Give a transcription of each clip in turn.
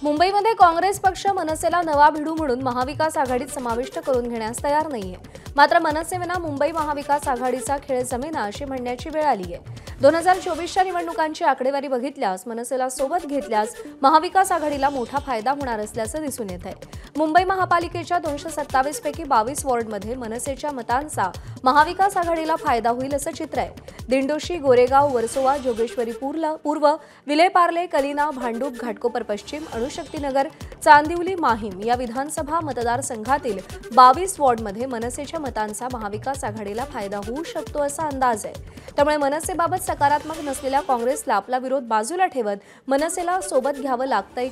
मुंबईमध्ये काँग्रेस पक्ष मनसेला नवा भिडू म्हणून महाविकास आघाडीत समाविष्ट करून घेण्यास तयार नाहीये। मात्र मनसेविना मुंबई महाविकास आघाडीचा खेळ जमेना अशी म्हणण्याची वेळ आली आहे। 2024च्या निवडणुकांची आकडेवारी बघितल्यास मनसेला सोबत घेतल्यास महाविकास आघाडीला मोठा फायदा होणार असल्याचं दिसून येत आहे। मुंबई महापालिकेच्या 227 पैकी 22 वॉर्डमध्ये मनसेच्या मतांचा महाविकास आघाडीला फायदा होईल असं चित्र आहे। दिंडोशी, गोरेगाव, वर्सोवा, जोगेश्वरी पूर्व, विलेपार्ले, कलिना, भांडूप, घाटकोपर पश्चिम, अणुशक्तीनगर, चांदिवली, माहीम या विधानसभा मतदारसंघातील 22 वॉर्डमध्ये मनसेच्या मतांचा महाविकास आघाडीला फायदा होऊ शकतो असा अंदाज आहे। त्यामुळे मनसेबाबत सकारात्मक नसलेल्या काँग्रेसला आपला विरोध बाजूला ठेवत मनसेला सोबत घ्यावं लागतंय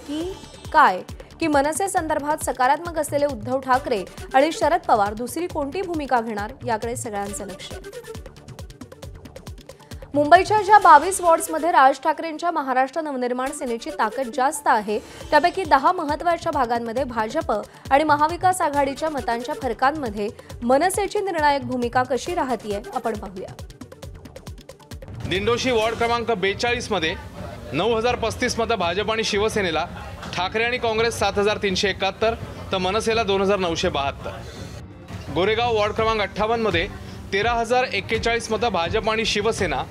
की मनसे संदर्भात सकारात्मक असलेले उद्धव ठाकरे आणि शरद पवार दुसरी कोणती भूमिका घेणार याकडे सगळ्यांचं लक्ष आहे। मुंबईच्या ज्या 22 वॉर्ड्समध्ये राज ठाकरेंच्या महाराष्ट्र नवनिर्माण सेनेची ताकद जास्त आहे त्यापैकी 10 महत्त्वाच्या भागांमध्ये भाजप आणि महाविकास आघाडीच्या मतांच्या फरकांमध्ये मनसेची निर्णायक भूमिका कशी राहतीये आपण पाहूया। दिंडोशी वॉर्ड क्रमांक 42 मध्ये 9035 मतं भाजप आणि शिवसेनेला, ठाकरे आणि काँग्रेस 7371 तर मनसेला 2972। गोरेगाव वॉर्ड क्रमांक 58 मध्ये 13041 मतं भाजप आणि शिवसेना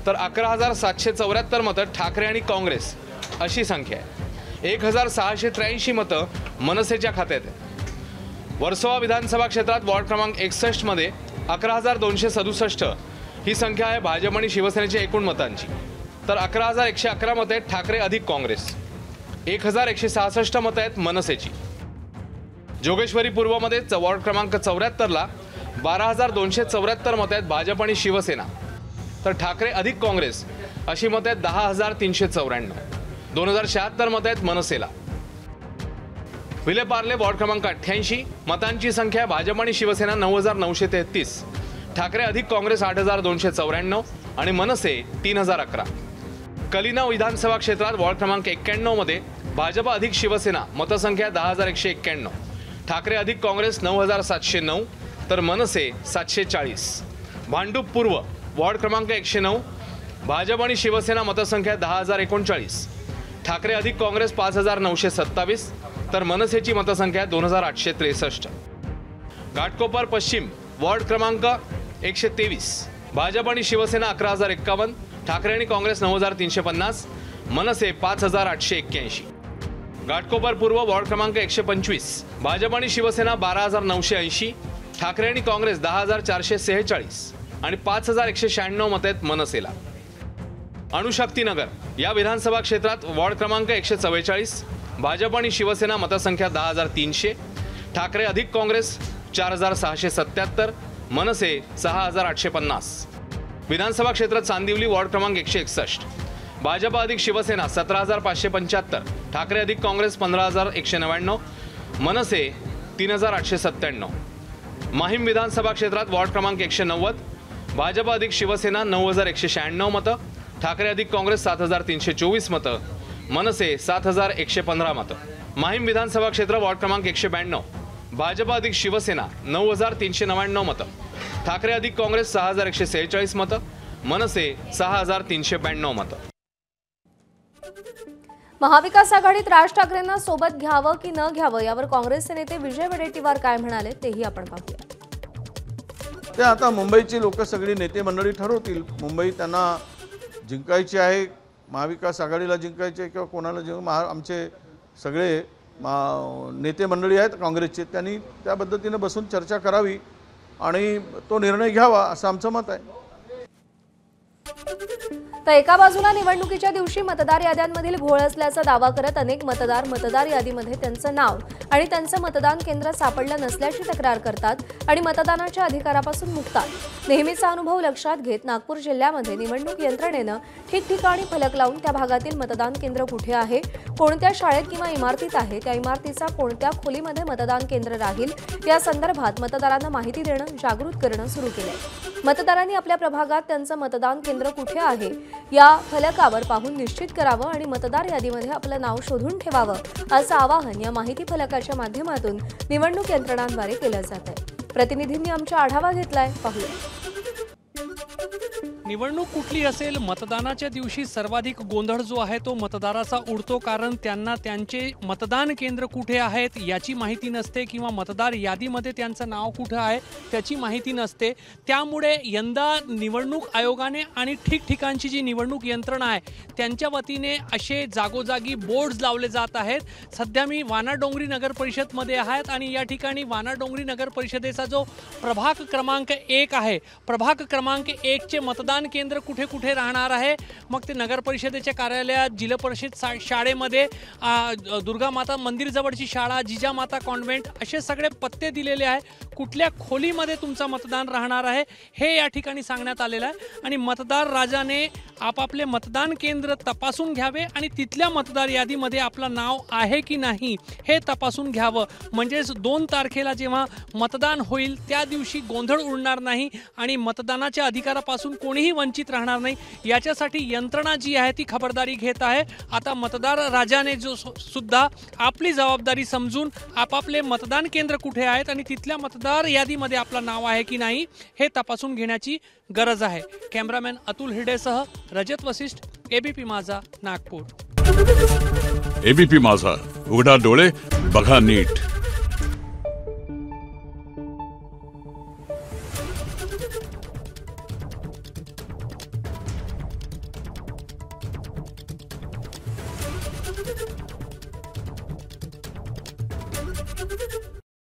तर 11774 मतं ठाकरे आणि काँग्रेस अशी संख्या आहे। 1683 मतं मनसेच्या खात्यात आहे। वर्सोवा विधानसभा क्षेत्रात वॉर्ड क्रमांक 61 मध्ये 11267 ही संख्या आहे भाजप आणि शिवसेनेच्या एकूण मतांची, तर 11111 मतं आहेत ठाकरे अधिक काँग्रेस, 1166 मतं आहेत मनसेची। जोगेश्वरी पूर्वमध्ये वॉर्ड क्रमांक 74 ला 12274 मतं आहेत भाजप आणि शिवसेना, तर ठाकरे अधिक काँग्रेस अशी मतं आहेत 10394। 2076 मतं आहेत मनसेला। विलेपार्ले वॉर्ड क्रमांक 88 मतांची संख्या भाजप आणि शिवसेना 9933, ठाकरे अधिक काँग्रेस 8294 आणि मनसे 3011। कलिना विधानसभा क्षेत्रात वॉर्ड क्रमांक 91 मध्ये भाजप अधिक शिवसेना मतसंख्या 10191, ठाकरे अधिक काँग्रेस 9709 तर मनसे 740। भांडूप पूर्व वॉर्ड क्रमांक 109 भाजप आणि शिवसेना मतसंख्या 10039, ठाकरे अधिक काँग्रेस 5927 तर मनसेची मतसंख्या 2863। घाटकोपर पश्चिम वॉर्ड क्रमांक 123 भाजप आणि शिवसेना 11051, ठाकरे आणि काँग्रेस 9350, मनसे 5881। घाटकोपर पूर्व वॉर्ड क्रमांक 125 भाजप आणि शिवसेना 12980, ठाकरे आणि काँग्रेस 10446 आणि 5196 मतं आहेत मनसेला। अणुशक्तीनगर या विधानसभा क्षेत्रात वॉर्ड क्रमांक 144 भाजप आणि शिवसेना मतसंख्या 10300, ठाकरे अधिक काँग्रेस 4677 मनसे 6850। विधानसभा क्षेत्र चांदिवली वॉर्ड क्रमांक 161 भाजप अधिक शिवसेना 17575, ठाकरे अधिक काँग्रेस 15199 मनसे 3897। माहीम विधानसभा क्षेत्रात वॉर्ड क्रमांक 190 भाजप अधिक शिवसेना 9196 मतं, ठाकरे अधिक काँग्रेस 7324 मतं, मनसे 7115 मतं। माहीम विधानसभा क्षेत्र वॉर्ड क्रमांक 192 भाजप अधिक शिवसेना 9399 मतं, ठाकरे अधिक काँग्रेस 6146 मतं, मनसे 6392 मतं। महाविकास आघाडीत राज ठाकरेंना सोबत घ्यावं की न घ्यावं यावर काँग्रेसचे नेते विजय वडेट्टीवार काय म्हणाले तेही आपण पाहूया। ते आता मुंबईची लोक सगळी नेते मंडळी ठरवतील। मुंबई त्यांना जिंकायची आहे, महाविकास आघाडीला जिंकायची आहे किंवा कोणाला आमचे सगळे नेते मंडळी आहेत काँग्रेसचे, त्यांनी त्या पद्धतीने बसून चर्चा करावी आणि तो निर्णय घ्यावा असं आमचं मत आहे। तर एका बाजूला निवडणुकीच्या दिवशी मतदार याद्यांमधील घोळ असल्याचा दावा करत अनेक मतदार यादीमध्ये त्यांचं नाव आणि त्यांचं मतदान केंद्र सापडलं नसल्याची तक्रार करतात आणि मतदानाच्या अधिकारापासून मुक्तात। नेहमीचा अनुभव लक्षात घेत नागपूर जिल्ह्यामध्ये निवडणूक यंत्रणेनं ठिकठिकाणी फलक लावून त्या भागातील मतदान केंद्र कुठे आहे, कोणत्या शाळेत किंवा इमारतीत आहे, त्या इमारतीचा कोणत्या खोलीमध्ये मतदान केंद्र राहील या संदर्भात मतदारांना माहिती देणं, जागृत करणं सुरू केलंय। मतदारांनी आपल्या प्रभागात त्यांचं मतदान केंद्र कुठे आहे या फलकावर पाहून निश्चित करावं आणि मतदार यादीमध्ये आपलं नाव शोधून ठेवावं असं आवाहन या माहिती फलकाच्या माध्यमातून निवडणूक यंत्रणांद्वारे केलं जात आहे। प्रतिनिधींनी आमचा आढावा घेतलाय, पाहूया। निवडणूक कुठली असेल, मतदानाच्या दिवशी सर्वाधिक गोंधळ जो आहे तो मतदाराचा उडतो, कारण त्यांना त्यांचे मतदान केंद्र कुठे आहेत याची माहिती नसते किंवा मतदार यादीमध्ये त्यांचं नाव कुठं आहे त्याची माहिती नसते. त्यामुळे यंदा निवडणूक आयोगाने आणि ठिकठिकाणची जी निवडणूक यंत्रणा आहे त्यांच्या वतीने असे जागोजागी बोर्ड्स लावले जात आहेत. सध्या मी वानाडोंगरी नगर परिषदमध्ये आहेत आणि या ठिकाणी वानाडोंगरी नगर परिषदेचा जो प्रभाग क्रमांक 1 आहे, प्रभाग क्रमांक 1 चे मतदान केंद्र कुठे कुठे राहणार आहे. मग ते नगर परिषदेच्या कार्यालयात, जिल्हा परिषद शाळेमध्ये, दुर्गा माता मंदिर जवळची शाळा, जिजामाता कॉन्व्हेंट असे सगळे पत्ते दिलेले आहे. कुठल्या खोलीमध्ये तुमचं मतदान राहणार आहे हे या ठिकाणी सांगण्यात आलेलं आहे. आणि मतदार राजाने आपापले मतदान केंद्र तपासून घ्यावे आणि तिथल्या मतदार यादीमध्ये आपलं नाव आहे की नाही हे तपासून घ्यावं. म्हणजेच 2 तारखेला जेव्हा मतदान होईल त्या दिवशी गोंधळ उडणार नाही आणि मतदानाच्या अधिकारापासून कोणीही वंचित राहणार नाही. याच्यासाठी यंत्रणा जी आहे ती खबरदारी घेत आहे. आता मतदार राजाने जो सुद्धा आपली जबाबदारी समजून आपापले मतदान केंद्र कुठे आहेत आणि तिथल्या मतदार यादीमध्ये आपलं नाव आहे की नाही हे तपासून घेण्याची गरज आहे. कॅमेरामॅन अतुल हिरडेसह रजत वसिष्ठ, एबीपी माझा, नागपूर. एबीपी माझा, उघडा डोळे बघा नीट. Thank you.